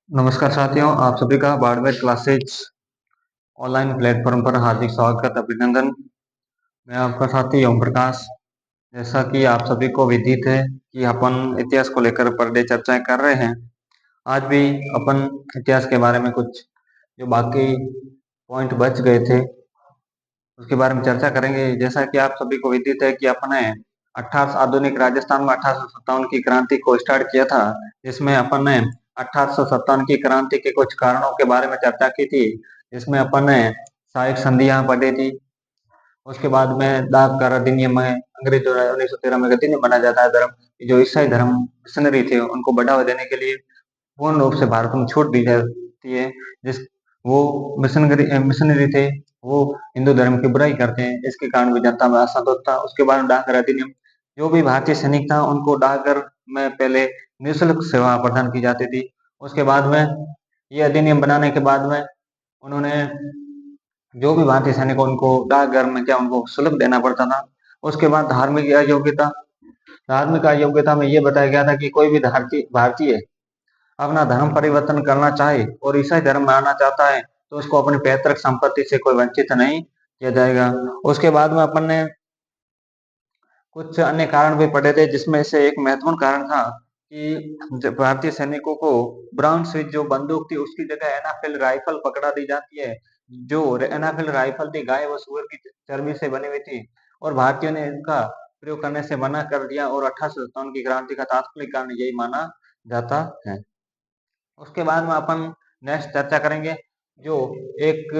नमस्कार साथियों, आप सभी का बारहवें क्लासेज ऑनलाइन प्लेटफॉर्म पर हार्दिक स्वागत अभिनंदन। मैं आपका साथी ओम प्रकाश। जैसा कि आप सभी को विदित है कि अपन इतिहास को लेकर पर डे चर्चाएं कर रहे हैं। आज भी अपन इतिहास के बारे में कुछ जो बाकी पॉइंट बच गए थे उसके बारे में चर्चा करेंगे। जैसा कि आप सभी को विदित है कि अपने 18 आधुनिक राजस्थान में 1857 की क्रांति को स्टार्ट किया था, जिसमें अपन ने 1857 की क्रांति के कुछ कारणों के बारे में चर्चा की थी, जिसमें अपन ने सहायक संधियां पढ़ी थी। उसके बाद में दाग का अधिनियम में अंग्रेजों ने 1913 में अधिनियम बना जाता है। धर्म जो ईसाई धर्म मिशनरी थे उनको बढ़ावा देने के लिए पूर्ण रूप से भारत में छूट दी जाती है। जिस वो मिशनरी थे, वो हिंदू धर्म की बुराई करते हैं, इसके कारण भी जनता में असंतोष था। उसके बाद डाकघर अधिनियम, जो भी भारतीय सैनिक था उनको डाकघर में पहले निःशुल्क सेवा प्रदान की जाती थी। उसके बाद में ये अधिनियम बनाने के बाद में उन्होंने जो भी भारतीय सैनिक उनको डाकघर में क्या उनको शुल्क देना पड़ता था। उसके बाद धार्मिक अयोग्यता में ये बताया गया था कि कोई भी भारतीय भारतीय अपना धर्म परिवर्तन करना चाहे और ईसाई धर्म में आना चाहता है तो उसको अपनी पैतृक संपत्ति से कोई वंचित नहीं किया जाएगा। उसके बाद में अपन ने कुछ अन्य कारण भी पढ़े थे, जिसमें से एक महत्वपूर्ण कारण था कि भारतीय सैनिकों को ब्राउन स्विच जो बंदूक थी उसकी जगह एनाफिल राइफल पकड़ा दी जाती है। जो एनाफिल राइफल थी गाय व सुअर की चर्बी से बनी हुई थी और भारतीयों ने इनका प्रयोग करने से मना कर दिया और 1857 की क्रांति का तात्कालिक कारण यही माना जाता है। उसके बाद में अपन नेक्स्ट चर्चा करेंगे जो एक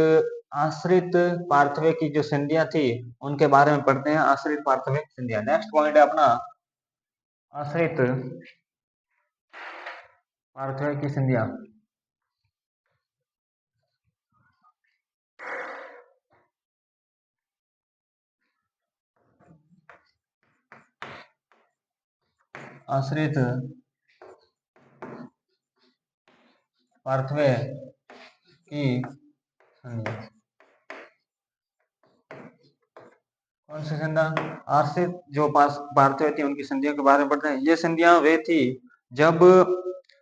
आश्रित पार्थवे की जो संधियां थी उनके बारे में पढ़ते हैं। आश्रित पार्थवे संधियां नेक्स्ट पॉइंट है अपना, आश्रित पार्थवे की संधियां। आश्रित पार्थवे की संधियां कौन सी संधियां? आश्रित जो पार्थवे थी उनकी संधियों के बारे में पढ़ते हैं। ये संधियां वे थी जब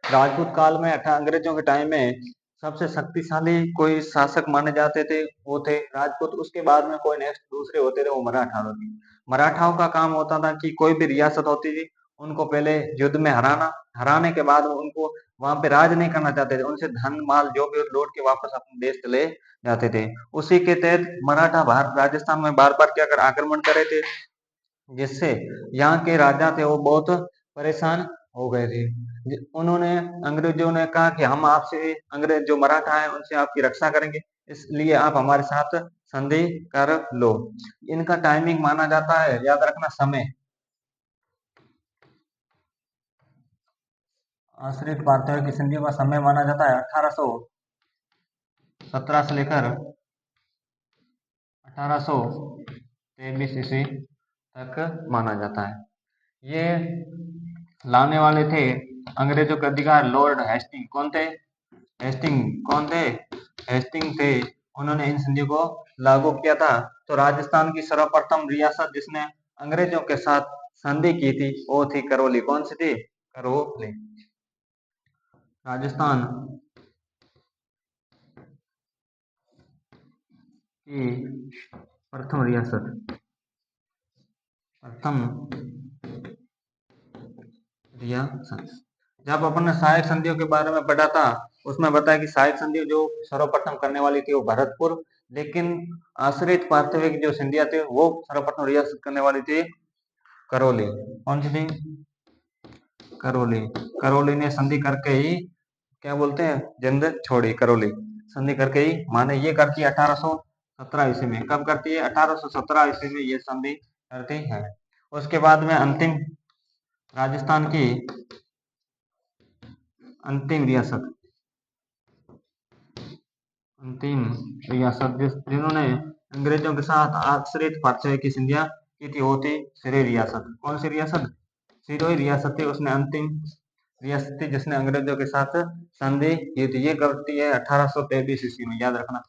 राजपूत काल में अंग्रेजों के टाइम में सबसे शक्तिशाली कोई शासक माने जाते थे वो थे राजपूत। उसके बाद में कोई नेक्स्ट दूसरे होते थे वो मराठा होते। मराठाओं का काम होता था कि कोई भी रियासत होती थी उनको पहले युद्ध में हराने के बाद उनको वहां पे राज नहीं करना चाहते थे, उनसे धन माल जो भी लौट के वापस अपने देश चले जाते थे। उसी के तहत मराठा भारत राजस्थान में बार बार क्या कर आक्रमण करे थे, जिससे यहाँ के राजा थे वो बहुत परेशान हो गए थे। उन्होंने अंग्रेजों ने कहा कि हम आपसे अंग्रेज जो मराठा है उनसे आपकी रक्षा करेंगे, इसलिए आप हमारे साथ संधि कर लो। इनका टाइमिंग माना जाता है, याद रखना, समय। आश्रित पार्थवे की संधि का समय माना जाता है 1817 से लेकर 1823 ईस्वी तक माना जाता है। ये लाने वाले थे अंग्रेजों के अधिकार लॉर्ड हेस्टिंग। कौन थे? हेस्टिंग। कौन थे? हेस्टिंग थे। उन्होंने इन संधि को लागू किया था। तो राजस्थान की सर्वप्रथम रियासत जिसने अंग्रेजों के साथ संधि की थी वो थी करौली। कौन सी थी? करौली। राजस्थान की प्रथम रियासत, प्रथम रियासत। जब अपन ने सहायक संधियों के बारे में पढ़ा था उसमें बताया कि सहायक संधि जो सर्वप्रथम करने वाली थी वो भरतपुर, लेकिन आश्रित पार्थवे की जो संधियां थी वो सर्वप्रथम रियासत करने वाली थी करौली। कौन सी थी? करौली। करौली ने संधि करके ही क्या बोलते हैं जिंद छोड़ी। करौली संधि करके ही माने ये करती है 1817 ईस्वी में। कब करती है? 1817 ईस्वी में ये संधि करती है। उसके बाद में अंतिम राजस्थान की अंतिम रियासत, अंतिम रियासत जिन्होंने अंग्रेजों के साथ आश्रित पार्थवे की संधियां की थी वो थी सिरोही रियासत। कौन सी रियासत? सिरोही रियासत थी। उसने अंतिम रियासत थी जिसने अंग्रेजों के साथ संधि की थी। ये करती है 1823 ईस्वी में, याद रखना,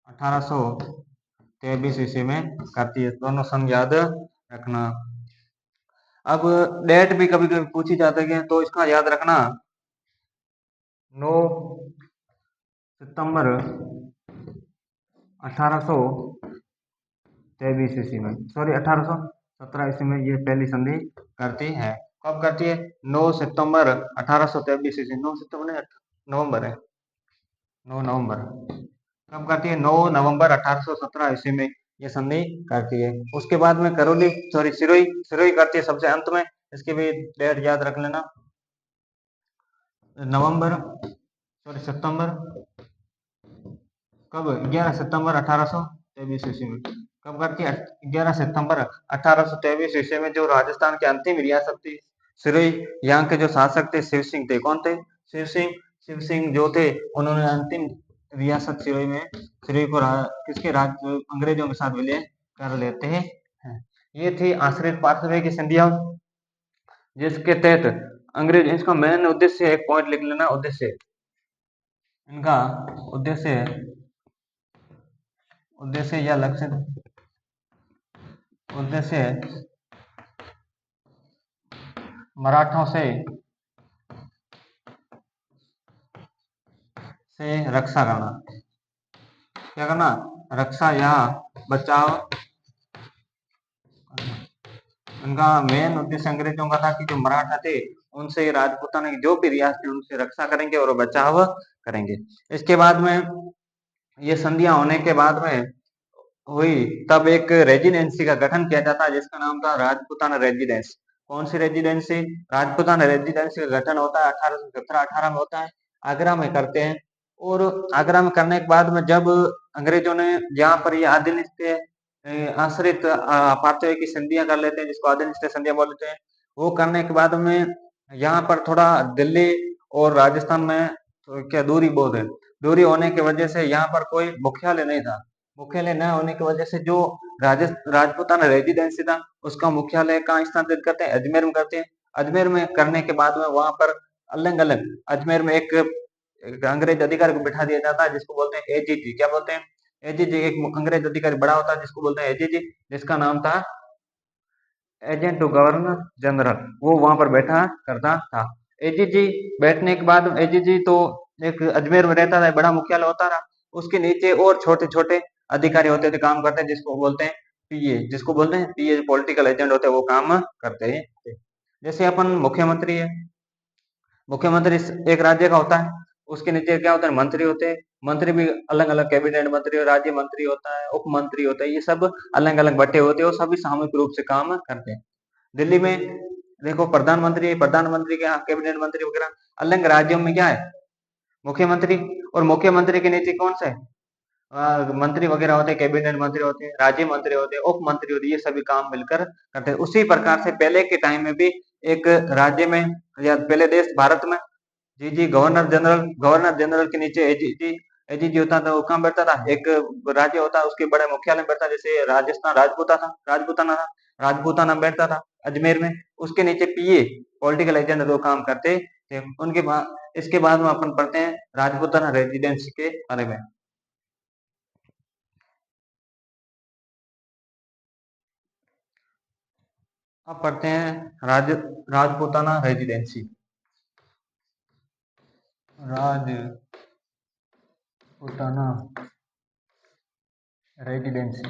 1823 ईस्वी में करती है। दोनों सन याद रखना। अब डेट भी कभी कभी पूछी जाती है तो इसका याद रखना 9 सितंबर 1823 ईस्वी में, सॉरी 1817 ईस्वी में ये पहली संधि करती है। कब करती है? 9 सितंबर 1823 ईस्वी, 9 सितंबर नहीं, नवंबर है, 9 नवंबर। कब करती है? 9 नवंबर 1817 ईस्वी में ये संधि करती है। उसके बाद में करौली, सॉरी सिरोही, सिरोही करती है सबसे अंत में। इसकी भी डेट याद रख लेना, नवंबर, सॉरी सितंबर, कब? 11 सितंबर 1823 ईस्वी में। कब करती है? 11 सितंबर 1823 ईस्वी में। जो राजस्थान की अंतिम रियासत थी सिरोही, यहाँ के जो शासक थे शिव सिंह थे। कौन थे? शिव सिंह जो थे, उन्होंने अंतिम रियासत सिरोही में, सिरोही को किसके राज, अंग्रेजों के साथ विलय कर लेते हैं। ये थी आश्रित पार्श्व की संधियां, जिसके तहत अंग्रेज, इसका मेन उद्देश्य, एक पॉइंट लिख लेना, उद्देश्य, इनका उद्देश्य, उद्देश्य या लक्ष्य, उद्देश्य मराठों से रक्षा करना। क्या करना? रक्षा या बचाव। उनका मेन उद्देश्य अंग्रेजों का था कि जो मराठा थे, उनसे राजपूताना की जो भी रियासत थी, उनसे रक्षा करेंगे और बचाव करेंगे। इसके बाद में ये संधियां होने के बाद में हुई, तब एक रेजिडेंसी का गठन किया जाता है, जिसका नाम था राजपूताना रेजिडेंस। कौन सी रेजिडेंसी? राजपूताना रेजिडेंसी का गठन होता है 1817-18 में होता है, आगरा में करते हैं। और आगरा में करने के बाद में जब अंग्रेजों ने यहाँ पर ये आदिनिष्ठ आश्रित पार्थिव की संधियां कर लेते हैं, जिसको आदिनिष्ठ संधियां बोलते हैं। वो करने के बाद में यहाँ पर थोड़ा दिल्ली और राजस्थान में तो क्या दूरी बहुत है, दूरी होने की वजह से यहाँ पर कोई मुख्यालय नहीं था। मुख्यालय न होने की वजह से जो राजपूताना रेजिडेंसी था, उसका मुख्यालय कहाँ स्थानांतरित करते हैं? अजमेर में करते हैं। अजमेर में करने के बाद में वहां पर अलग अलग, अजमेर में एक अंग्रेज अधिकारी को बिठा दिया जाता है, जिसको बोलते हैं एजीजी। क्या बोलते हैं? एजीजी। एक अंग्रेज अधिकारी बड़ा होता है, जिसको बोलते हैं एजीजी, जिसका नाम था एजेंट टू गवर्नर जनरल। वो वहां पर बैठा करता था। एजीजी बैठने के बाद एजीजी तो एक अजमेर में रहता था, बड़ा मुख्यालय होता था। उसके नीचे और छोटे छोटे अधिकारी होते थे, काम करते हैं, जिसको बोलते हैं पीए। जिसको बोलते हैं पीए, पॉलिटिकल एजेंट होते हैं, वो काम करते हैं। जैसे अपन मुख्यमंत्री है, मुख्यमंत्री एक राज्य का होता है, उसके नीचे क्या होता है? मंत्री होते हैं। मंत्री भी अलग अलग, कैबिनेट मंत्री, राज्य मंत्री होता है, उप मंत्री होता है, ये सब अलग अलग बटे होते हैं और सभी सामूहिक रूप से काम करते हैं। दिल्ली में देखो प्रधानमंत्री, प्रधानमंत्री के यहाँ कैबिनेट मंत्री वगैरह। अलग राज्यों में क्या है? मुख्यमंत्री। और मुख्यमंत्री के नीचे कौन सा है? मंत्री वगैरह होते हैं, कैबिनेट मंत्री होते हैं, राज्य मंत्री होते हैं, उप मंत्री होते हैं, ये सभी काम मिलकर करते हैं। उसी प्रकार से पहले के टाइम में भी एक राज्य में, या पहले देश भारत में, जी जी, गवर्नर जनरल, गवर्नर जनरल के नीचे एजीजी, एजीजी होता था। वो कहाँ बैठता था? एक राज्य होता है, उसके बड़े मुख्यालय में बैठता, जैसे राजस्थान राजपूताना था, राजपूताना में बैठता था अजमेर में। उसके नीचे पीए, पॉलिटिकल एजेंट, दो काम करते थे। उनके बाद, इसके बाद में अपन पढ़ते हैं राजपूताना रेजिडेंसी के बारे में। अब पढ़ते हैं राजपूताना रेजिडेंसी। राजपूताना रेजिडेंसी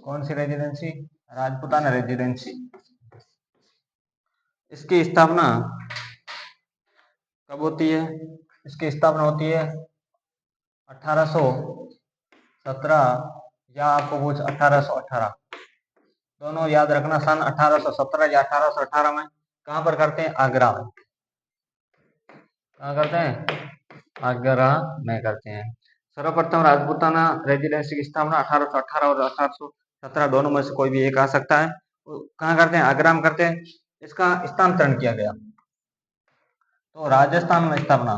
कौन सी रेजिडेंसी? राजपूताना रेजिडेंसी। इसकी स्थापना कब होती है? इसकी स्थापना होती है 1817, या आपको कुछ 1818, दोनों याद रखना। सन 1817 या 1818 में। कहां पर करते हैं? आगरा में। कहाँ करते हैं? आगरा में करते हैं। सर्वप्रथम राजपूताना रेजिडेंसी की स्थापना 1818 और 1817, दोनों में से कोई भी एक आ सकता है। कहाँ करते हैं? आगरा में करते हैं। इसका स्थानांतरण किया गया तो राजस्थान में स्थापना,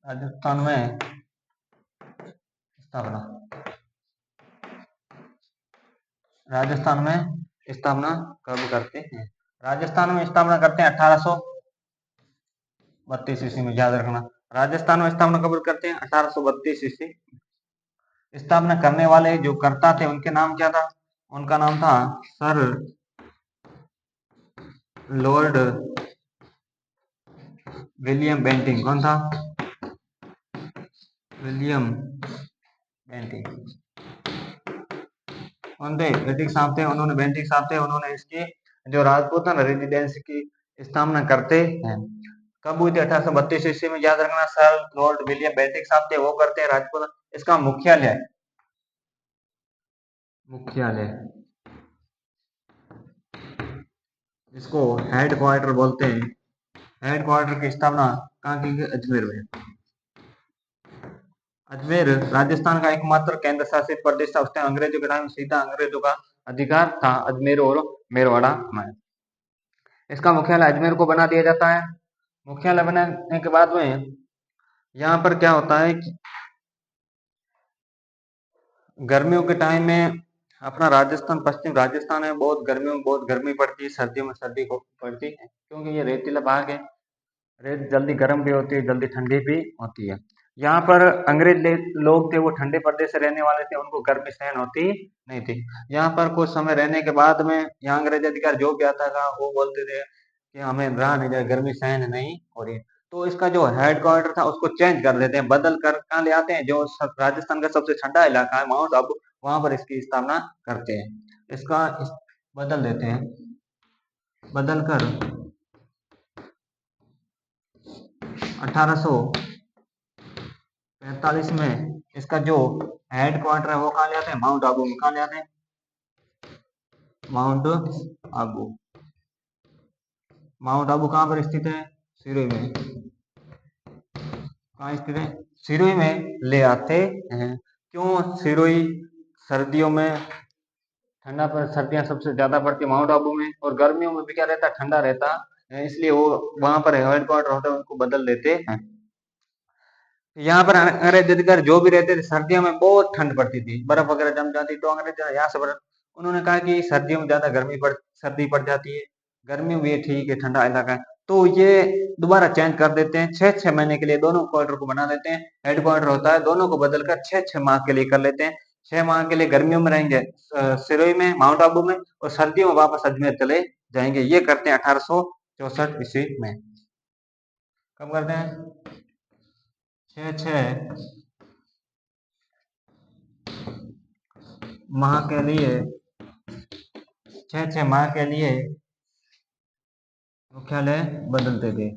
राजस्थान में स्थापना, राजस्थान में स्थापना कब करते हैं? राजस्थान में स्थापना करते हैं 1832 ईस्वी में, याद रखना। राजस्थान में स्थापना कब करते हैं? 1832 ईस्वी। स्थापना करने वाले जो कर्ता थे, उनके नाम क्या था? उनका नाम था सर लॉर्ड विलियम बेंटिंक। कौन था? William Bentinck. कौन थे? ब्रिटिश साहब थे, उन्होंने बेंटिक साहब थे, उन्होंने इसकी जो राजपूताना रेजिडेंसी की स्थापना करते हैं। कब हुई थी? 1832 ईस्वी में। याद रखना, सर लॉर्ड विलियम बेंटिक साहब थे, वो करते हैं राजपूत। इसका मुख्यालय इसको हेड क्वार्टर बोलते हैं। हेड क्वार्टर की स्थापना कहाँ की गई? अजमेर में। अजमेर राजस्थान का एकमात्र केंद्र शासित प्रदेश था। उस टाइम अंग्रेजों के टाइम सीधा अंग्रेजों का अधिकार था अजमेर और मेरवाड़ा में। इसका मुख्यालय अजमेर को बना दिया जाता है। मुख्यालय बनाने के बाद में यहाँ पर क्या होता है कि गर्मियों के टाइम में अपना राजस्थान, पश्चिम राजस्थान में बहुत गर्मियों में बहुत गर्मी पड़ती है, सर्दियों में सर्दी को पड़ती है, क्योंकि ये रेतीला भाग है। रेत जल्दी गर्म भी होती है, जल्दी ठंडी भी होती है। यहाँ पर अंग्रेज लोग थे, वो ठंडे प्रदेश से रहने वाले थे, उनको गर्मी सहन होती नहीं थी। यहाँ पर कुछ समय रहने के बाद में यहाँ अंग्रेज अधिकारी जो भी आता था वो बोलते थे कि हमें रहा नहीं जाए, गर्मी सहन नहीं हो रही। तो इसका जो हेड क्वार्टर था उसको चेंज कर देते हैं, बदल कर कहाँ ले आते हैं? जो राजस्थान का सबसे ठंडा इलाका है माउंट आबू, वहां पर इसकी स्थापना करते हैं। बदल देते हैं, बदल कर 1845 में इसका जो हेड क्वार्टर है वो कहाँ ले आते हैं? माउंट आबू में। कहाँ ले आते हैं? माउंट आबू। माउंट आबू कहाँ पर स्थित है? सिरोही में। कहाँ स्थित है? सिरोही में ले आते हैं। क्यों सिरोही? सर्दियों में ठंडा पर सर्दियां सबसे ज्यादा पड़ती है माउंट आबू में, और गर्मियों में भी क्या रहता है? ठंडा रहता है, इसलिए वो वहां पर हेड क्वार्टर होता है, उनको बदल देते हैं। यहाँ पर अंग्रेज अधिकारी जो भी रहते थे, सर्दियों में बहुत ठंड पड़ती थी, बर्फ वगैरह जम जाती, तो अंग्रेज यहाँ से उन्होंने कहा कि सर्दियों में ज्यादा सर्दी पड़ जाती है, गर्मियों में ये ठीक है, ठंडा इलाका है, तो ये दोबारा चेंज कर देते हैं। 6-6 महीने के लिए दोनों क्वार्टर को बना देते हैं। हेड क्वार्टर होता है, दोनों को बदलकर 6-6 माह के लिए कर लेते हैं। 6 माह के लिए गर्मियों में रहेंगे सिरोही में, माउंट आबू में, और सर्दियों में वापस अजमेर चले जाएंगे। ये करते हैं 1864 ईस्वी में। कब करते हैं? 6-6 माह के लिए, 6-6 माह के लिए मुख्यालय बदलते थे।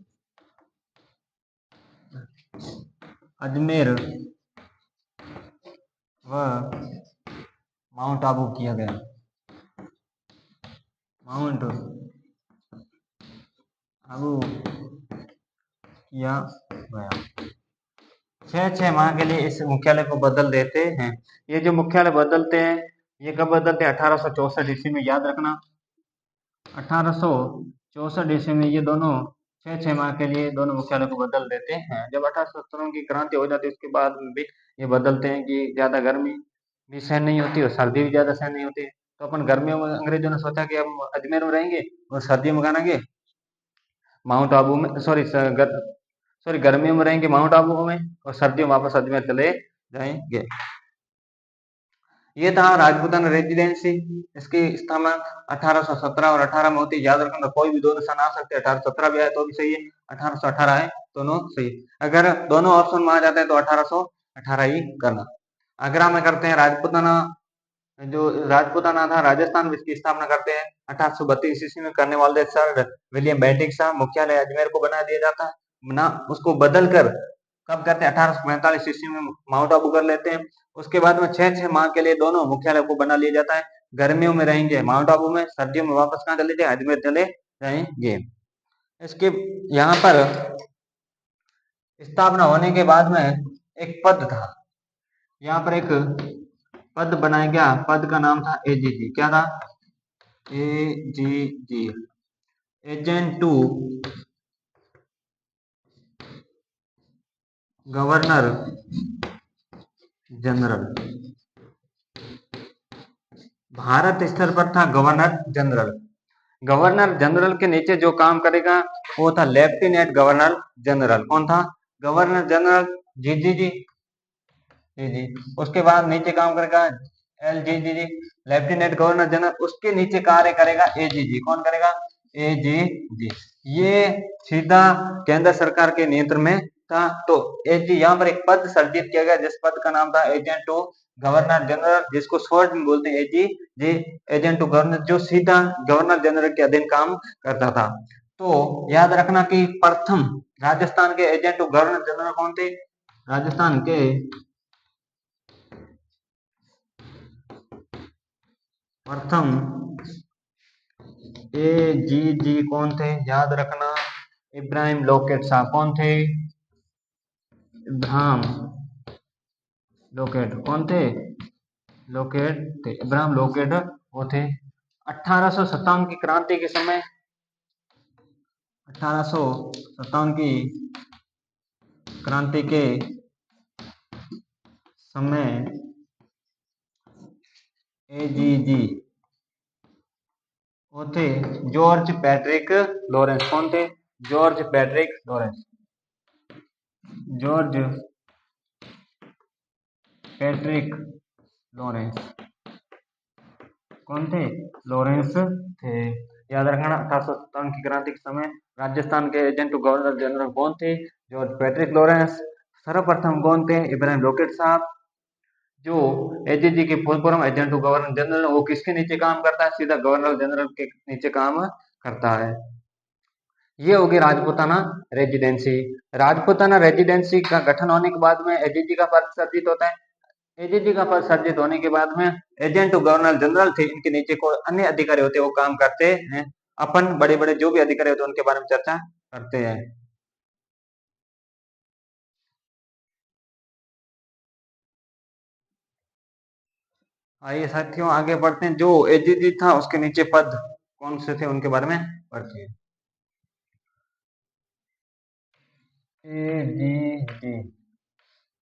अजमेर व माउंट आबू किया गया। माउंट आबू किया गया। 6-6 माह के लिए इस मुख्यालय को बदल देते हैं। ये जो मुख्यालय बदलते हैं, ये कब बदलते हैं? 1864 ईस्वी में। याद रखना, 1864 ईस्वी में ये दोनों 6-6 माह के लिए दोनों मुख्यालय को बदल देते हैं। जब 1870 की क्रांति हो जाती है उसके बाद में भी ये बदलते हैं कि ज्यादा गर्मी भी सहन नहीं होती और सर्दी भी ज्यादा सहन नहीं होती। तो अपन गर्मियों में अंग्रेजों ने सोचा कि हम अजमेर में रहेंगे, और सर्दियों में कहाँ रहेंगे? माउंट आबू में। सॉरी, गर्मियों में रहेंगे माउंट आबू में, और सर्दियों में वापस अजमेर चले जाएंगे। ये था राजपूताना रेजिडेंसी। इसकी स्थापना 1817 और 18 में होती है। याद रखना, कोई भी दोनों सन आ सकते हैं, 1817 भी आए तो भी सही है, 1818 आए दोनों सही है। अगर दोनों ऑप्शन में आ जाते हैं तो 1818 ही करना। आगरा में करते हैं राजपूताना। जो राजपूताना था राजस्थान में, इसकी स्थापना करते हैं 1832 ईस्वी में करने वाले सर विलियम बेंटिक साहब। मुख्यालय अजमेर को बना दिया जाता है ना, उसको बदल कर कब करते हैं? 1845 ईस्वी में माउंट आबू कर लेते हैं। उसके बाद में 6-6 माह के लिए दोनों मुख्यालय को बना लिया जाता है। गर्मियों में रहेंगे माउंट आबू में, सर्दियों में वापस कहाँ चले जाए? अजमेर चले जाएंगे। इसके यहाँ पर स्थापना होने के बाद में एक पद था, यहाँ पर एक पद बनाया गया, पद का नाम था एजीजी। क्या था? AGG, agent to governor general. भारत स्तर पर था गवर्नर जनरल। गवर्नर जनरल के नीचे जो काम करेगा वो था लेफ्टिनेंट गवर्नर जनरल। कौन था? गवर्नर जनरल, जी जी जी जी जी। उसके बाद नीचे काम करेगा एल जी जी जी, लेफ्टिनेंट गवर्नर जनरल। उसके नीचे कार्य करेगा एजीजी। कौन करेगा? एजीजी, ये सीधा केंद्र सरकार के नियंत्रण में था। तो एजी यहाँ पर एक पद सर्जित किया गया जिस पद का नाम था एजेंट टू गवर्नर जनरल, जिसको शॉर्ट में बोलते हैं एजी जी, एजेंट टू गवर्नर, जो सीधा गवर्नर जनरल के अधीन काम करता था। तो याद रखना कि प्रथम राजस्थान के एजेंट टू गवर्नर जनरल कौन थे? राजस्थान के प्रथम एजीजी कौन थे? याद रखना, इब्राहिम लोकेट साहब। कौन थे? इब्राहिम लोकेट। कौन थे? लोकेट थे, इब्राहिम लोकेट वो थे। 1857 की क्रांति के समय, 1857 की क्रांति के समय एजीजी वो थे जॉर्ज पैट्रिक लॉरेंस। कौन थे? George Patrick Lawrence. George Patrick Lawrence कौन थे? लॉरेंस थे। याद रखना, 1857 की क्रांति के समय राजस्थान के एजेंट टू गवर्नर जनरल कौन थे? George Patrick Lawrence. सर्वप्रथम कौन थे? इब्राहिम लोकेट साहब। जो एजीजी के full form agent to governor general, वो किसके नीचे काम करता है? सीधा गवर्नर जनरल के नीचे काम करता है। ये होगी राजपूताना रेजिडेंसी। राजपूताना रेजिडेंसी का गठन होने के बाद में एजीजी का पद सर्जित होता है। एजीजी का पद सर्जित होने के बाद में एजेंट टू गवर्नर जनरल थे, इनके नीचे को अन्य अधिकारी होते हैं, वो काम करते हैं। अपन बड़े बड़े जो भी अधिकारी होते हैं उनके बारे में चर्चा करते हैं। आइए साथियों आगे बढ़ते हैं। जो एजीजी था उसके नीचे पद कौन से थे उनके बारे में पढ़ते हैं। एजीजी,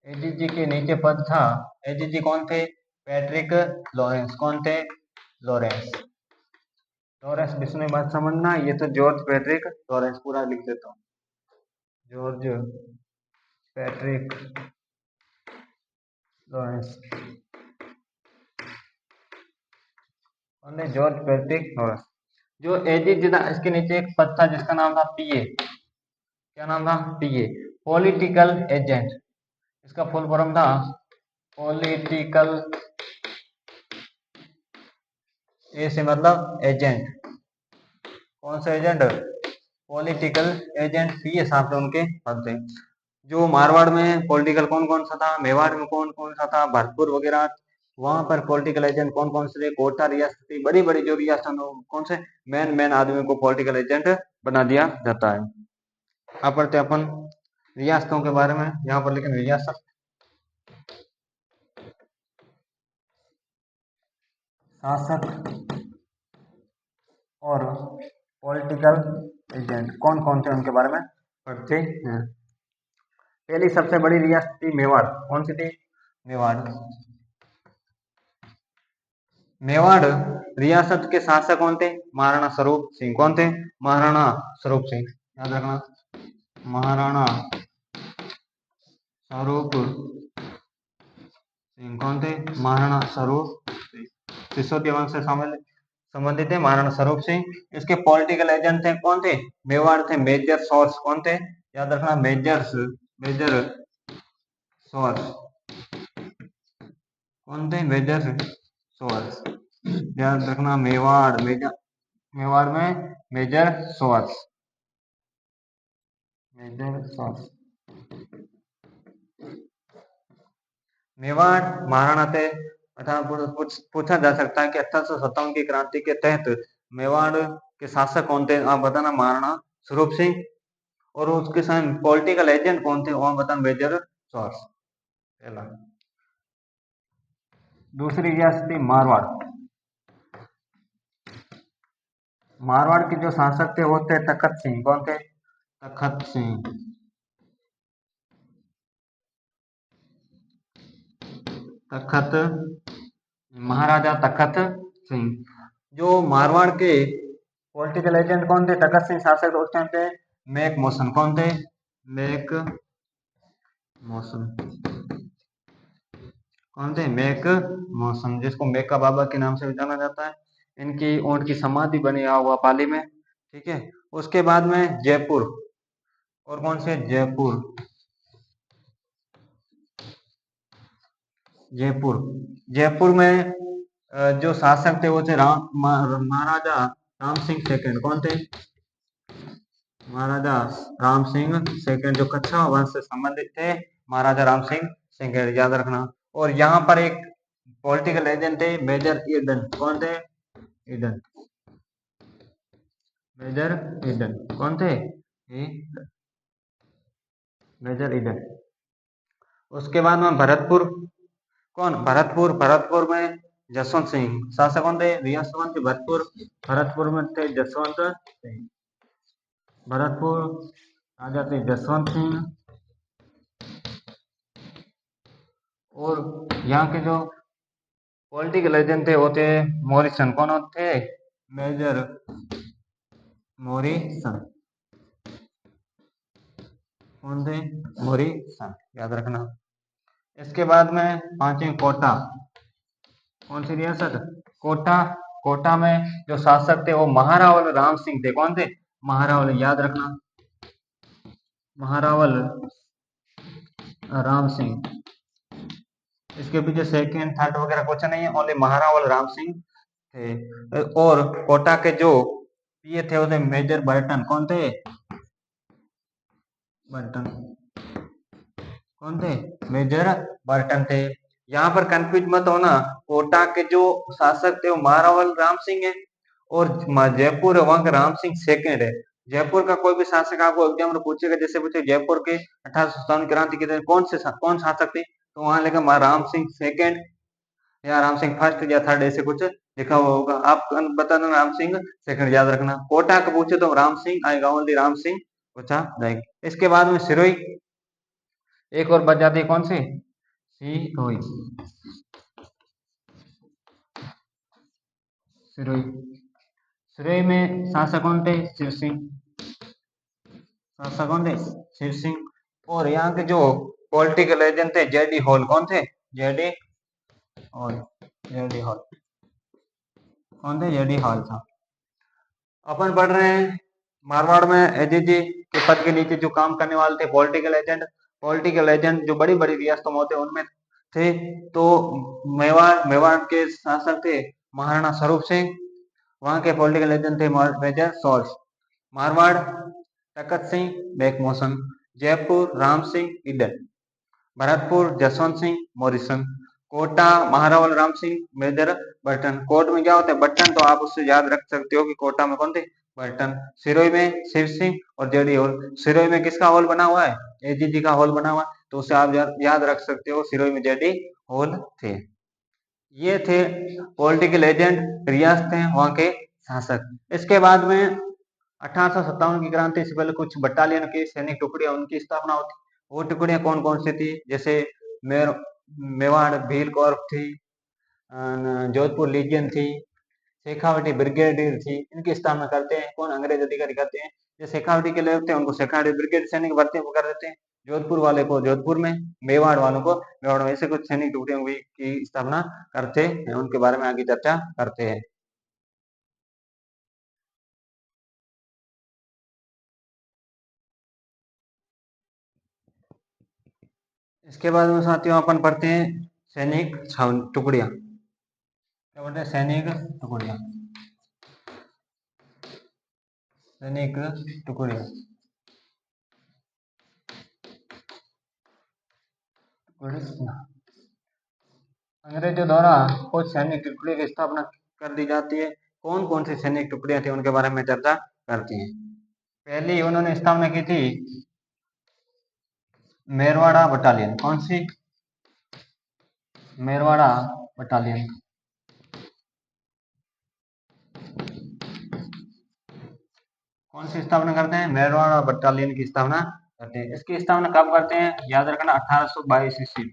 एजीजी के नीचे पद था, एजीजी कौन थे? Patrick Lawrence. कौन थे? लॉरेंस। लॉरेंस विष्णु बात समझना, ये तो जॉर्ज पैट्रिक लॉरेंस पूरा लिख देता हूँ। George Patrick Lawrence. कौन है? George Patrick Lawrence. जो एजीजी था इसके नीचे एक पद था जिसका नाम था पीए। क्या नाम था? पीए, पॉलिटिकल एजेंट। इसका फुल फॉर्म था पॉलिटिकल, ए से मतलब एजेंट। कौन सा एजेंट? Political agent. पीए साहब थे, उनके पद थे। जो मारवाड़ में पॉलिटिकल कौन कौन सा था, मेवाड़ में कौन कौन सा था, भरतपुर वगैरह, वहां पर पॉलिटिकल एजेंट कौन कौन से थे? कोटा रियासत थी, बड़ी बड़ी जो रियासत, कौन से मेन मेन आदमी को पॉलिटिकल एजेंट बना दिया जाता है। अब पढ़ते अपन रियासतों के बारे में यहाँ पर, लेकिन रियासत शासक और पॉलिटिकल एजेंट कौन कौन थे उनके बारे में पढ़ते हैं। पहली सबसे बड़ी रियासत थी मेवाड़। कौन सी थी? मेवाड़। मेवाड़ रियासत के शासक कौन थे? महाराणा स्वरूप सिंह। कौन थे? महाराणा स्वरूप सिंह। याद रखना, महाराणा स्वरूप सिंह। कौन थे? महाराणा स्वरूप सिंह। सिसोदिया वंश से संबंधित है महाराणा स्वरूप सिंह। इसके पॉलिटिकल एजेंट थे कौन थे? मेवाड़ थे मेजर सोर्स। कौन थे? याद रखना, मेजर सोर्स। कौन थे? Major Source. याद रखना, मेवाड़ में Major Source. Major Source. Mewar महाराणा थे। पूछा जा सकता है कि 1857 की क्रांति के तहत मेवाड़ के शासक कौन थे? आप बताना, महाराणा स्वरूप सिंह। और उसके साथ पॉलिटिकल एजेंट कौन थे? वहां बताना, मेजर सोर्स। पहला। दूसरी रियासत थी मारवाड़। मारवाड़ के जो शासक थे वो थे तखत सिंह। कौन थे? तखत सिंह। तखत, महाराजा तखत सिंह। जो मारवाड़ के पॉलिटिकल एजेंट कौन थे? तखत सिंह शासक उस टाइम पे मैक मोशन। कौन थे? मैक मोशन। कौन थे? मैक मोशन, जिसको मेका बाबा के नाम से भी जाना जाता है। इनकी ऊंट की समाधि बनी हुआ पाली में, ठीक है। उसके बाद में जयपुर, और कौन से, जयपुर, जयपुर, जयपुर में जो शासक थे वो थे महाराजा राम सिंह सेकंड। कौन थे? महाराजा राम सिंह सेकंड, जो कच्छा वंश से संबंधित थे, महाराजा राम सिंह सेकंड, याद रखना। और यहाँ पर एक पॉलिटिकल एजेंट थे, मेजर ईडन। कौन थे? Eden, Major Eden. कौन थे? Major Eden. उसके बाद में भरतपुर, कौन? भरतपुर, भरतपुर में जसवंत सिंह। शासक कौन थे? रियासत कौन थी? भरतपुर, भरतपुर में थे जसवंत सिंह। भरतपुर राजा थे जसवंत सिंह। और यहाँ के जो पॉलिटिकल एजेंट थे वो थे मॉरिसन। कौन थे? Major Morrison. कौन थे? मॉरिसन, याद रखना। इसके बाद में पांचवी कोटा। कौन सी रियासत? कोटा। कोटा में जो शासक थे वो महारावल राम सिंह थे। कौन थे? महारावल, याद रखना, महारावल राम सिंह। इसके पीछे सेकंड थर्ड वगैरह कुछ नहीं है, ओनली महारावल राम सिंह थे। और कोटा के जो पीए थे वो थे मेजर बर्टन। कौन थे? बर्टन। कौन थे? मेजर बर्टन थे। यहाँ पर कंफ्यूज मत होना, कोटा के जो शासक थे वो महारावल राम सिंह है, और जयपुर वहां का राम सिंह सेकंड है। जयपुर का कोई भी शासक आपको एग्जाम में पूछेगा, जैसे पूछे जयपुर के 1857 क्रांति के दिन कौन शासक थे, तो वहां लिखा राम सिंह सेकंड, या राम सिंह फर्स्ट या थर्ड, ऐसे कुछ लिखा हुआ होगा। आप बता देना राम सिंह सेकंड, याद रखना। कोटा का पूछे तो राम सिंह आएगा, ओनली राम सिंह पूछा जाएगा। इसके बाद में सिरोही, एक और बच जाती है, कौन सी? सिरोही। सिरोही, सिरोही में शासक कौन थे? शिव सिंह। शासक कौन थे? शिव सिंह। और यहाँ के जो पॉलिटिकल एजेंट थे जेडी हॉल। कौन थे? JD hall, JD hall. कौन थे? जेडी हॉल था। अपन पढ़ रहे हैं मारवाड़ में एजीजी के पद के नीचे जो काम करने वाले थे पॉलिटिकल एजेंट। पॉलिटिकल एजेंट जो बड़ी बड़ी रियासतों में होते उनमें थे, तो मेवाड़, मेवाड़ के शासक थे महाराणा स्वरूप सिंह। वहां के पॉलिटिकल एजेंट थे मेजर सॉल्स। मारवाड़ तखत सिंह बैकमोशन। Jaipur Ram Singh Eden. Bharatpur Jaswant Singh Morrison. Kota Maharawal Ram Singh major Burton. कोट में क्या होता है? बटन, तो आप उससे याद रख सकते हो कि कोटा में कौन थे? बर्टन। सिरोही में शिव सिंह और जेडी हॉल। सिरोही में किसका हॉल बना हुआ है? एजीजी का हॉल बना हुआ है, तो उसे आप याद रख सकते हो, सिरोही में जेडी हॉल थे। ये थे पॉलिटिकल एजेंट, रियासतें, वहां के शासक। इसके बाद में 1857 की क्रांति से पहले कुछ बटालियन की सैनिक टुकड़ियां, उनकी स्थापना होती। वो टुकड़ियां कौन कौन सी थी? जैसे मेवाड़ भील कॉर्प थी, जोधपुर लीजियन थी, शेखावटी ब्रिगेड थी। इनकी स्थापना करते हैं कौन? अंग्रेज अधिकारी करते हैं। जो शेखावटी के लोग थे उनको शेखावटी ब्रिगेड सैनिक भर्ती कर देते हैं, जोधपुर वाले को जोधपुर में, मेवाड़ वालों को मेवाड़ में। ऐसे कुछ सैनिक टुकड़ियों की स्थापना करते हैं, उनके बारे में आगे चर्चा करते हैं। इसके बाद में साथियों अपन पढ़ते हैं सैनिक टुकड़ियां। क्या बोलते हैं? सैनिक टुकड़ियां, सैनिक टुकड़ियां, अंग्रेजों द्वारा कुछ सैनिक टुकड़ियों की स्थापना कर दी जाती है। कौन कौन सी सैनिक टुकड़ियां थी उनके बारे में चर्चा करते हैं। पहली उन्होंने स्थापना की थी मेरवाड़ा बटालियन। कौन सी? मेरवाड़ा बटालियन। कौन सी स्थापना करते हैं? मेरवाड़ा बटालियन की स्थापना करते हैं। इसकी स्थापना कब करते हैं? याद रखना, 1822 ईस्वी।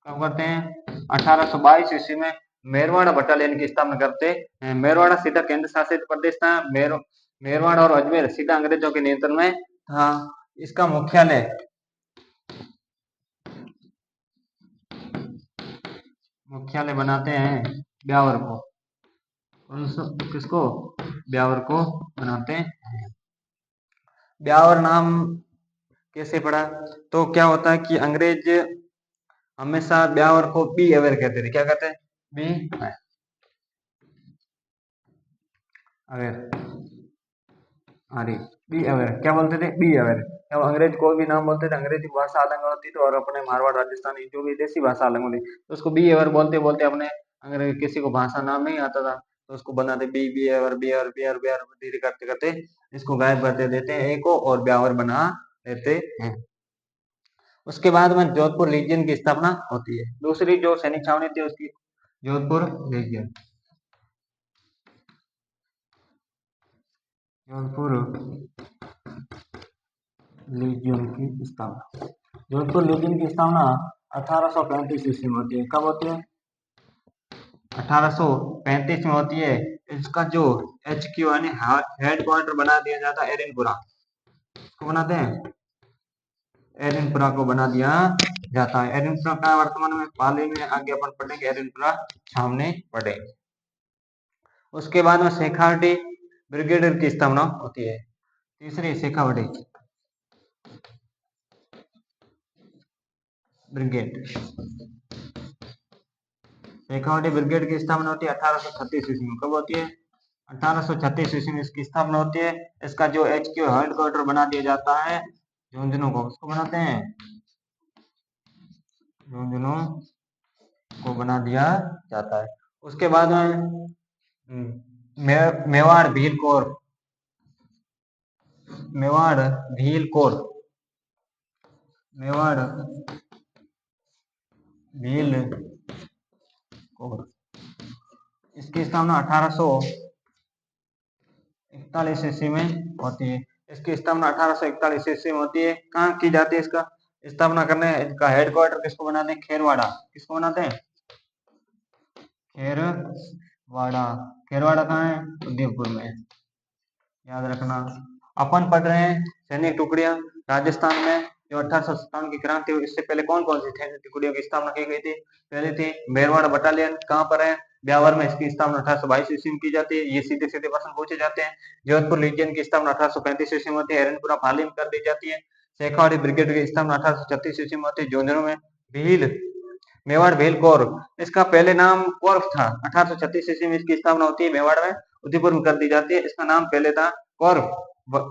कब करते हैं? 1822 ईस्वी में मेरवाड़ा बटालियन की स्थापना करते हैं। मेरवाड़ा सीधा केंद्र शासित प्रदेश था। मेरवाड़ा और अजमेर सीधा अंग्रेजों के नियंत्रण में था। इसका मुख्यालय बनाते हैं ब्यावर को। किसको? ब्यावर को बनाते हैं। ब्यावर नाम कैसे पड़ा? तो क्या होता है कि अंग्रेज हमेशा ब्यावर को बी अवेयर कहते थे। क्या कहते हैं? Be aware. अरे बी अवेयर क्या बोलते थे? Be aware. जब अंग्रेज कोई भी नाम बोलते थे, अंग्रेजी भाषा अलग होती थी और अपने मारवाड़ राजस्थानी जो भी देसी भाषा अलग होती, तो उसको बी अवेयर बोलते बोलते अपने, अगर किसी को भाषा नाम नहीं आता था तो उसको बनाते be be aware, be aware, be aware, be aware, धीरे करते करते इसको गायब करते देते हैं, एक को और ब्यावर बना देते हैं। उसके बाद में जोधपुर लीजियन की स्थापना होती है। दूसरी जो सैनिक छावनी थी उसकी जोधपुर लीजियन। जोधपुर लीजियन की स्थापना। जोधपुर लीजियन की स्थापना 1835 ईस्वी में होती है। कब होती है? 1835 में होती है। इसका जो HQ यानी हेड क्वार्टर बना दिया जाता है एरनपुरा। इसको बनाते हैं, एरनपुरा को बना दिया जाता है। एरनपुरा का वर्तमान में पाली में, आगे अपन पढ़ेंगे एरनपुरा सामने पढ़ेंगे। उसके बाद में शेखावटी ब्रिगेडियर की स्थापना होती है। तीसरी शेखावटी ब्रिगेड। शेखावटी ब्रिगेड की स्थापना होती है 1836 ईस्वी में। कब होती है? 1836 ईस्वी में इसकी स्थापना होती है। इसका जो HQ हेडक्वार्टर बना दिया जाता है झुंझुनू को। उसको बनाते हैं, झुंझुनू को बना दिया जाता है। उसके बाद में Mewar Bhil core, Mewar Bhil core, Mewar Bhil core, इसकी स्थापना 1841 ईस्वी में होती है। इसकी स्थापना 1841 ईस्वी में होती है। कहाँ की जाती है इसका स्थापना करने? इसका हेडक्वार्टर किसको बनाते हैं? खेरवाड़ा। किसको बनाते हैं? खेरवाड़ा। खेरवाड़ा कहाँ है? उदयपुर में, याद रखना। अपन पढ़ रहे हैं सैनिक टुकड़ियां राजस्थान में जो 1857 की क्रांति हुई, इससे पहले कौन कौन सी सैनिक टुकड़ियों की स्थापना की गई थी? पहले थी मेरवाड़ बटालियन। कहाँ पर है? ब्यावर में। इसकी स्थापना 1822 ईस्वी में की जाती है। ये सीधे सीधे प्रश्न पूछे जाते हैं। जोधपुर लीजियन की स्थापना 1835 ईस्वी में होती है। एरनपुरा पाली में कर दी जाती है। शेखावाटी ब्रिगेड की स्थापना 1836 ईस्वी में होती है। झुंझुनू में भील, मेवाड़ भील कोर, इसका पहले नाम कोर्फ था। 1836 ईस्वी में इसकी स्थापना होती है। मेवाड़ में उदयपुर में कर दी जाती है। इसका नाम पहले था कोर्फ,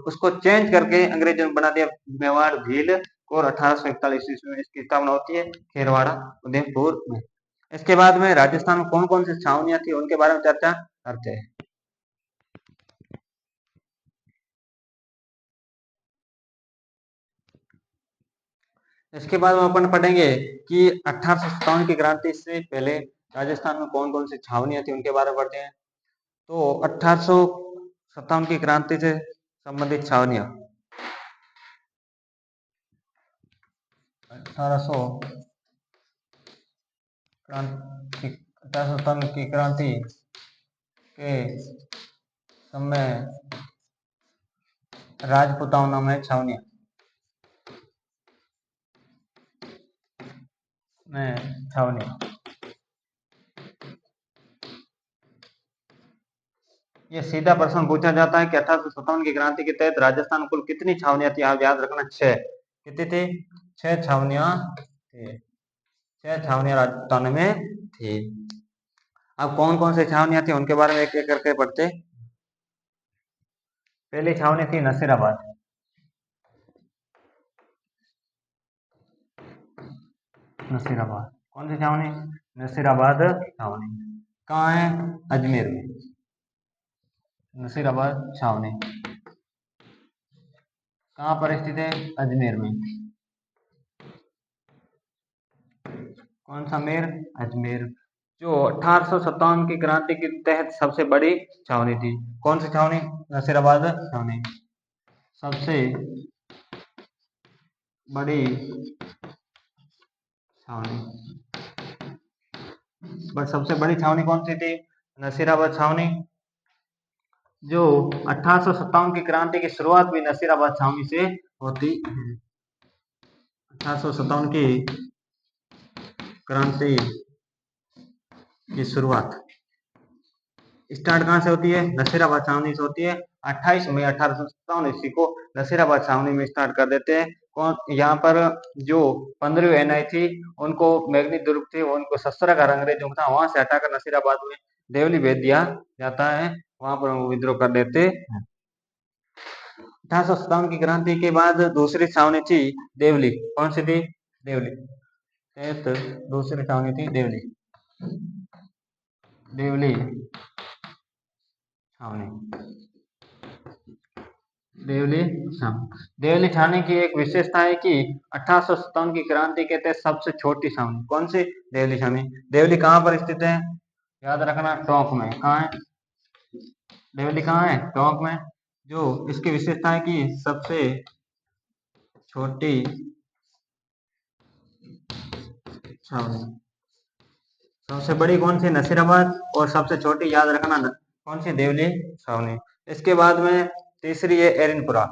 उसको चेंज करके अंग्रेजों ने बना दिया मेवाड़ भील कोर। 1841 ईस्वी में इसकी स्थापना होती है खेरवाड़ा उदयपुर में। इसके बाद में राजस्थान में कौन कौन सी छावनियां थी उनके बारे में चर्चा करते हैं। इसके बाद में अपन पढ़ेंगे कि 1857 की क्रांति से पहले राजस्थान में कौन कौन सी छावनियां थी उनके बारे में पढ़ते हैं। तो 1857 की क्रांति से संबंधित छावनियां, 1857 की क्रांति के समय राजपुताना में छावनियां ये सीधा प्रश्न पूछा जाता है कि 1857 की क्रांति के तहत राजस्थान कुल कितनी छावनियां थी? आप याद रखना 6। कितनी थी? 6 छावनियां थी। 6 छावनियां राजस्थान में थी। अब कौन कौन से छावनियां थी उनके बारे में एक एक करके पढ़ते। पहली छावनी थी नसीराबाद। नसीराबाद कौन सी छावनी? नसीराबाद छावनी। कहाँ है? अजमेर में। नसीराबाद छावनी कहाँ पर स्थित है? अजमेर में। कौन सा मेर? अजमेर। जो 1857 की क्रांति के तहत सबसे बड़ी छावनी थी, कौन सी छावनी? नसीराबाद छावनी। सबसे बड़ी छावनी, बट सबसे बड़ी छावनी कौन सी थी? नसीराबाद छावनी। जो 1857 की क्रांति की शुरुआत भी नसीराबाद छावनी से होती है। 1857 की क्रांति की शुरुआत स्टार्ट कहाँ से होती है? नसीराबाद छावनी से होती है। 28 मई 1857 ईस्वी को नसीराबाद छावनी में स्टार्ट कर देते हैं। कौन यहाँ पर जो 15वीं एनआई थी उनको मैग्नी दुर्ग थे उनको ससुरा का अंग्रेजों था वहां से हटाकर नसीराबाद में देवली भेज दिया जाता है, वहां पर वो विद्रोह कर देते हैं। 1857 की क्रांति के बाद दूसरी छावनी थी देवली। कौन सी थी? देवली। दूसरी छावनी थी देवली। देवली छावनी। देवली छावनी। देवली छावनी की एक विशेषता है कि 1857 की क्रांति के तहत सबसे छोटी छावनी। कौन सी? देवली छावनी। देवली कहाँ पर स्थित है? याद रखना, टोंक में। कहाँ है? देवली कहाँ है? टोंक में। जो इसकी विशेषता है कि सबसे छोटी छावनी। सबसे बड़ी कौन सी? नसीराबाद। और सबसे छोटी याद रखना कौन सी? देवली छावनी। इसके बाद में तीसरी है एरिनपुरा।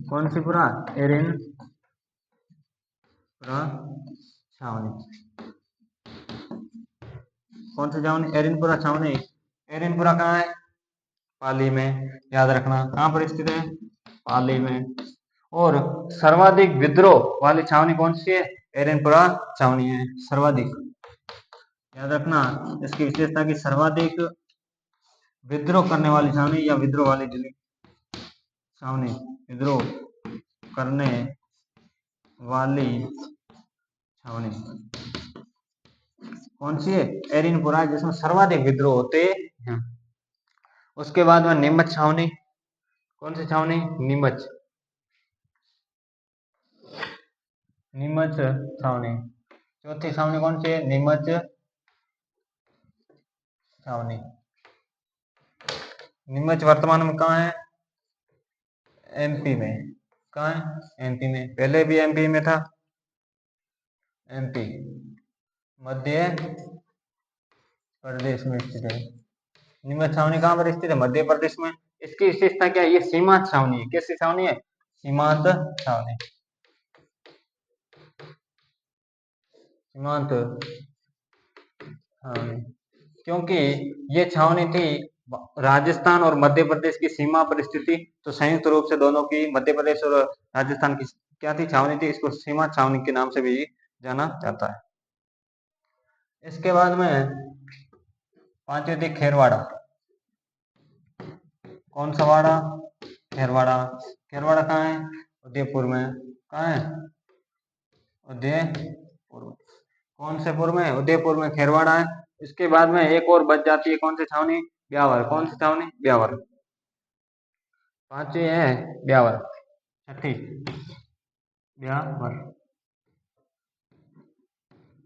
कौन सी पुरा? एरिनपुरा छावनी। कौन सी छावनी? एरिनपुरा छावनी। एरिनपुरा कहाँ है? पाली में। याद रखना कहाँ पर स्थित है? पाली में। और सर्वाधिक विद्रोह वाली छावनी कौन सी है? एरिनपुरा छावनी है सर्वाधिक। याद रखना इसकी विशेषता की सर्वाधिक विद्रोह करने वाली छावनी या विद्रोह वाली छावनी। विद्रोह करने वाली छावनी कौन सी है? एरिनपुरा, जिसमें सर्वाधिक विद्रोह होते हैं। उसके बाद में नीमच छावनी। कौन सी छावनी? नीमच। नीमच छावनी। चौथी छावनी कौन सी है? नीमच छावनी। नीमच वर्तमान में कहाँ है? एमपी में। कहाँ है? एमपी में। पहले भी एमपी में था। एमपी मध्य प्रदेश में स्थित है। नीमच छावनी कहाँ पर स्थित है? मध्य प्रदेश में। इसकी विशेषता क्या है? ये सीमांत छावनी है। कैसी छावनी है? सीमांत छावनी। सीमांत छावनी। क्योंकि ये छावनी थी राजस्थान और मध्य प्रदेश की सीमा पर स्थित थी, तो संयुक्त रूप से दोनों की, मध्य प्रदेश और राजस्थान की क्या थी? छावनी थी। इसको सीमा छावनी के नाम से भी जाना जाता है। इसके बाद में पांचवी थी खेरवाड़ा। कौन सा वाड़ा? खेरवाड़ा। खेरवाड़ा कहाँ है? उदयपुर में। कहाँ है? उदयपुर। कौन से पुर में? उदयपुर में खेरवाड़ा है। इसके बाद में एक और बच जाती है, कौन सी छावनी? ब्यावर। कौन सी छावनी? ब्यावर। पांचवी है ब्यावर। छठी ब्यावर।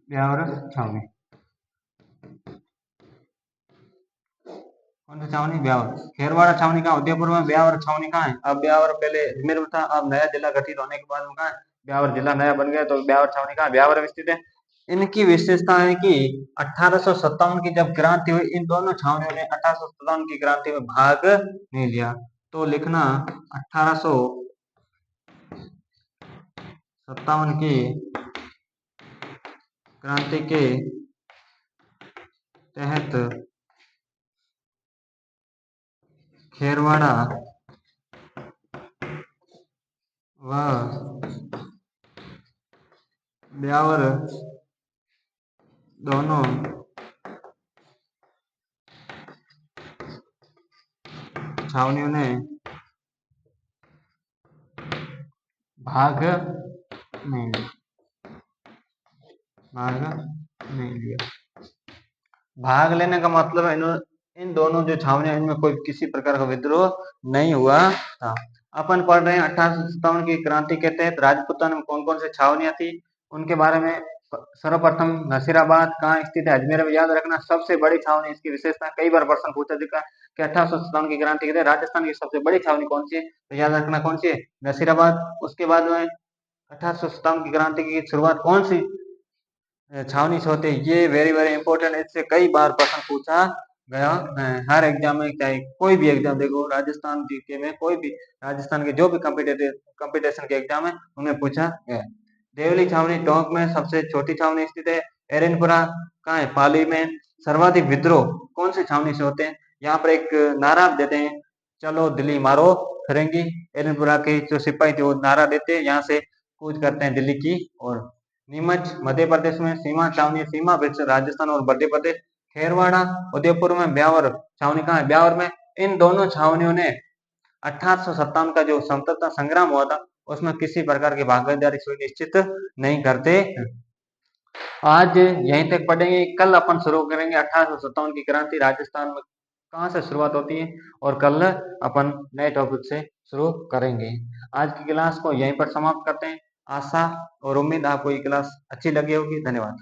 ब्यावर छावनी। कौन सी छावनी? ब्यावर। खेरवाड़ा छावनी कहाँ? उदयपुर में। ब्यावर छावनी कहाँ है? अब ब्यावर पहले अजमेर में था, अब नया जिला गठित होने के बाद में कहाँ है? ब्यावर जिला नया बन गया, तो ब्यावर छावनी कहाँ? ब्यावर में स्थित है। इनकी विशेषता है कि 1857 की जब क्रांति हुई, इन दोनों छावनियों ने 1857 की क्रांति में भाग नहीं लिया। तो लिखना 1857 की क्रांति के तहत खेरवाड़ा व ब्यावर दोनों छावनियों ने भाग नहीं लिया। भाग नहीं लिया। भाग लेने का मतलब है इन दोनों जो छावनियां, इनमें कोई किसी प्रकार का विद्रोह नहीं हुआ था। अपन पढ़ रहे हैं 1857 की क्रांति के तहत राजपूताना में कौन कौन से छावनियां थी उनके बारे में। सर्वप्रथम नसीराबाद कहाँ स्थित है? अजमेर में। याद रखना सबसे बड़ी छावनी। इसकी विशेषता कई बार प्रश्न पूछा चुका कि 1857 की क्रांति के तहत राजस्थान की सबसे बड़ी छावनी कौन सी है? तो याद रखना कौन सी है? नसीराबाद। उसके बाद में 1857 की क्रांति की शुरुआत कौन सी छावनी से होते? ये वेरी वेरी इंपॉर्टेंट। इससे कई बार प्रश्न पूछा गया है हर एग्जाम में, चाहे कोई भी एग्जाम देखो, राजस्थान जीके में कोई भी, राजस्थान के जो भी कंपटीशन के एग्जाम है उनमें पूछा गया। देवली छावनी टोंक में सबसे छोटी छावनी स्थित है। एरनपुरा कहाँ है? पाली में। सर्वाधिक विद्रोह कौन सी छावनी से होते हैं? यहाँ पर एक नारा देते हैं, चलो दिल्ली मारो फिरंगी। एलनपुरा के जो सिपाही थे वो नारा देते हैं, यहाँ से कूच करते हैं दिल्ली की ओर। नीमच मध्य प्रदेश में सीमा छावनी, सीमा राजस्थान और मध्य प्रदेश। खेरवाड़ा उदयपुर में, ब्यावर छावनी कहाँ है? ब्यावर में। इन दोनों छावनियों ने 1857 का जो स्वतंत्रता संग्राम हुआ था उसमें किसी प्रकार की भागीदारी सुनिश्चित नहीं करते। आज यहीं तक पढ़ेंगे, कल अपन शुरू करेंगे 1857 की क्रांति राजस्थान में कहाँ से शुरुआत होती है, और कल अपन नए टॉपिक से शुरू करेंगे। आज की क्लास को यहीं पर समाप्त करते हैं। आशा और उम्मीद आपको ये क्लास अच्छी लगी होगी। धन्यवाद।